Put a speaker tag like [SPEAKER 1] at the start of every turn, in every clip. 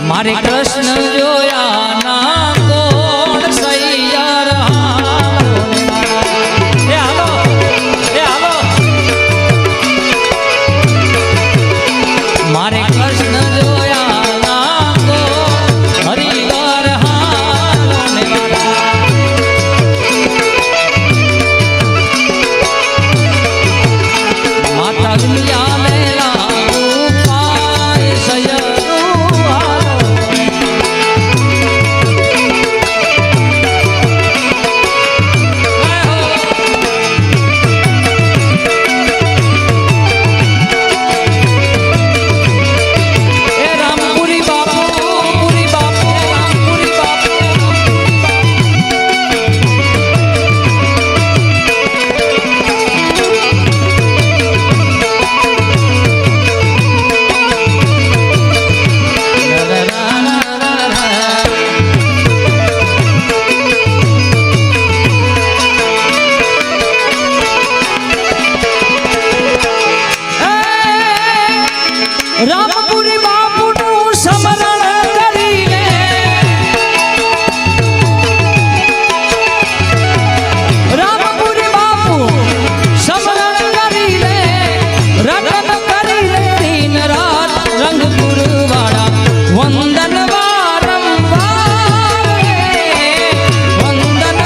[SPEAKER 1] મારે કૃષ્ણ જોયા ના કોણ સૈયાર મારે કૃષ્ણ જોયા ના કોણ હરિવાર માતા દુનિયા મેલા ઉપાય સૈયાર રામપુરી બાપુનું સ્મરણ કરીને રામપુરી બાપુ સ્મરણ કરીને રટન કરીને દિન રાત રંગપુર વાળા વંદન વારંવાર વંદન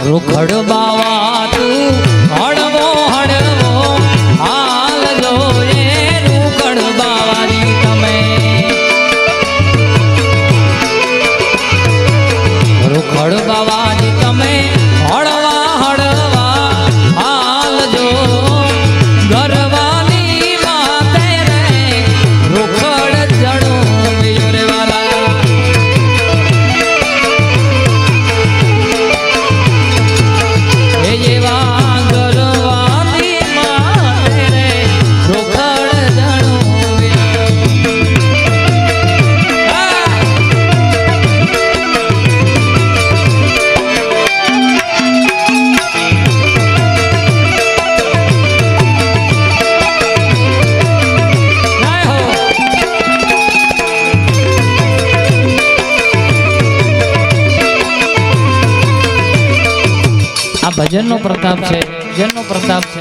[SPEAKER 1] રૂખડ બાવા તું હળવો હળવો હાલ જોયે રૂખડ બાવાની તમે રૂખડ બાવાની તમે હળવા હળવા હાલ જો ગરવાની માતે રે રૂખડ જડો રે વાલા ભજનનો પ્રતાપ છે ભજનનો પ્રતાપ છે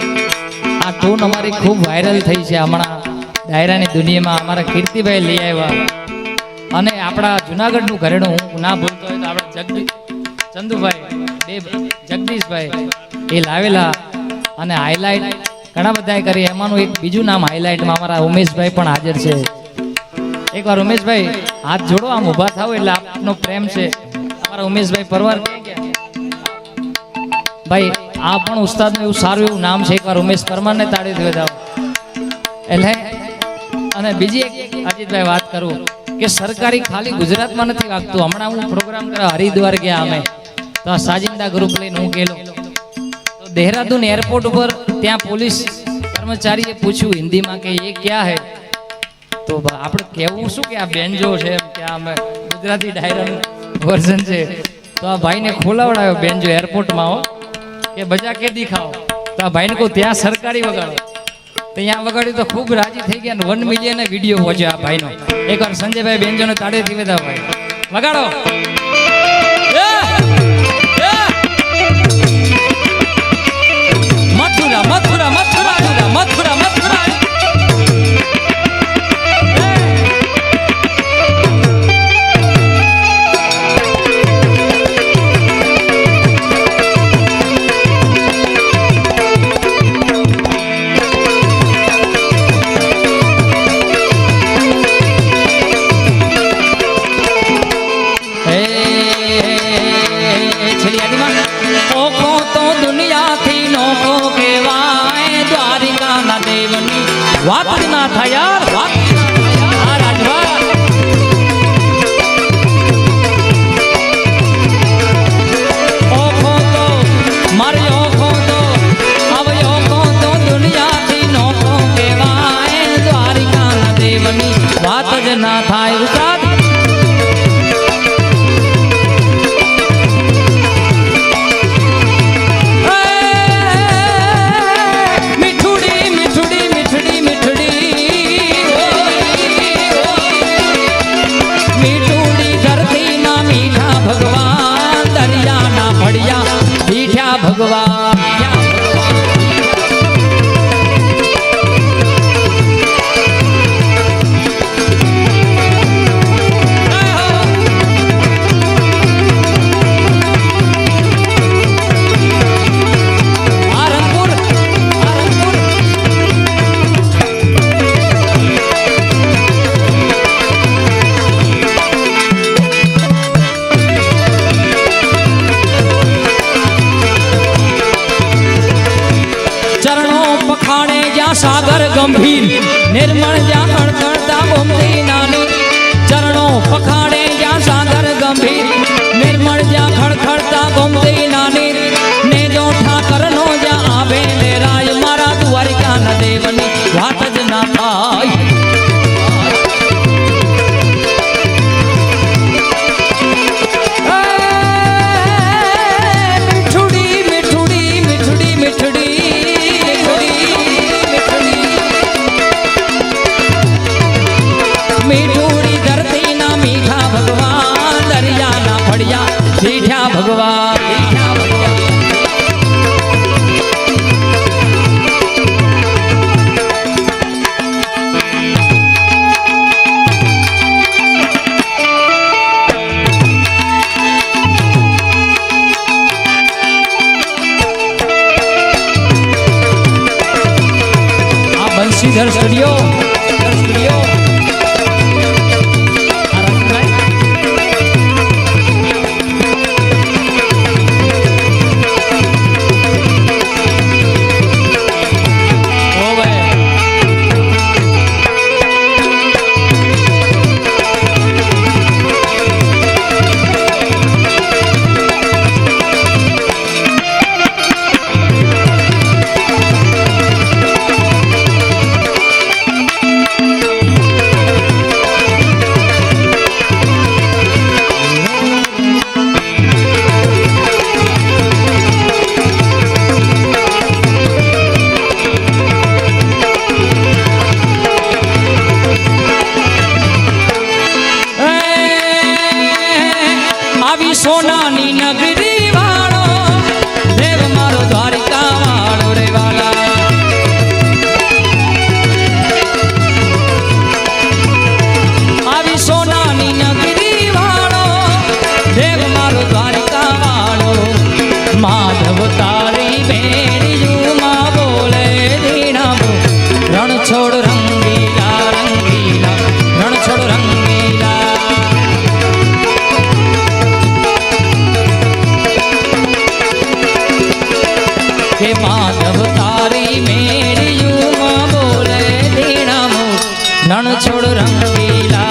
[SPEAKER 1] આ ટૂન અમારી ખૂબ વાયરલ થઈ છે હમણાં ડાયરાની દુનિયામાં અમારા કીર્તિભાઈ લઈ આવ્યા અને આપણા જુનાગઢનું ઘરેણું હું ના ભૂલતો હોય તો આપણા ચંદુભાઈ જગદીશભાઈ એ લાવેલા અને હાઇલાઇટ ઘણા બધાએ કરી એમાંનું એક બીજું નામ હાઇલાઇટમાં અમારા ઉમેશભાઈ પણ હાજર છે એકવાર ઉમેશભાઈ હાથ જોડો આમ ઊભા થાવ એટલે આપનો પ્રેમ છે અમારા ઉમેશભાઈ પરવાર ભાઈ આ પણ ઉસ્તાદનું એવું સારું એવું નામ છે એકવાર ઉમેશ પરમારને તાળી દે જાવ એટલે અને બીજી એક અજીતભાઈ વાત કરું કે સરકારી ખાલી ગુજરાતમાં નથી વાગતું હમણાં હું પ્રોગ્રામ કરવા હરિદ્વાર ગયા અમે તો આ સાજિંદા ગ્રુપ લઈને હું ગયેલો તો દેહરાદૂન એરપોર્ટ ઉપર ત્યાં પોલીસ કર્મચારીએ પૂછ્યું હિન્દીમાં કે એ ક્યાં હે તો આપણે કહેવું શું કે આ બેન્જો છે કે અમે ગુજરાતી ડાયરાનું વર્ઝન છે તો આ ભાઈને ખોલાવડાયો બેન્જો એરપોર્ટમાં હો કે બજા કે દિખાઓ તો આ ભાઈને કહું ત્યાં સરકારી વગાડો તો ત્યાં વગાડ્યું તો ખૂબ રાજી થઈ ગયા 1 મિલિયન વિડીયો પહોંચ્યો આ ભાઈનો એકવાર સંજયભાઈ બેન્જોને તાળીથી વેદા ભાઈ વગાડો મથુરા મથુરા મથુરા મથુરા મથુરા વાત જ ના થાય યાર, વાત જ ના થાય યાર. આ રાજભા ઓખો તો મારી ઓખો તો હવે ઓખો તો દુનિયાથી નોખો કહેવાય. દ્વારિકાના દેવની વાત જ ના થાય ઉસ્તાદ. ભગવાન સાગર ગંભીર નિર્મળ જ્યાં ખડખડતા ગોમતી નાની. ચરણો પખાડે જ્યાં સાગર ગંભીર નિર્મળ જ્યાં ખડખડતા ગોમતી નાની. ને જો ઠાકરનો જ્યાં આવે લેરાય. મારા દ્વારિકાના દેવની વાત જ ના થાય. ભગવાન આ બંસીધર સ્ટુડિયો સોનાની નગરી વાળો દેવ મારો દ્વારિકા વાળો રે વાલા. આવી સોનાની નગરી વાળો દેવ મારો દ્વારિકા વાળો. માધવ તારી બેડીયું માં બોલે દીણા બો. રણ છોડ રંગીલા રંગીલા રણ છોડ રંગીલા. કે માધવ તારી મેળિયું માં બોલે દીણા મો. રણ છોડ રંગીલા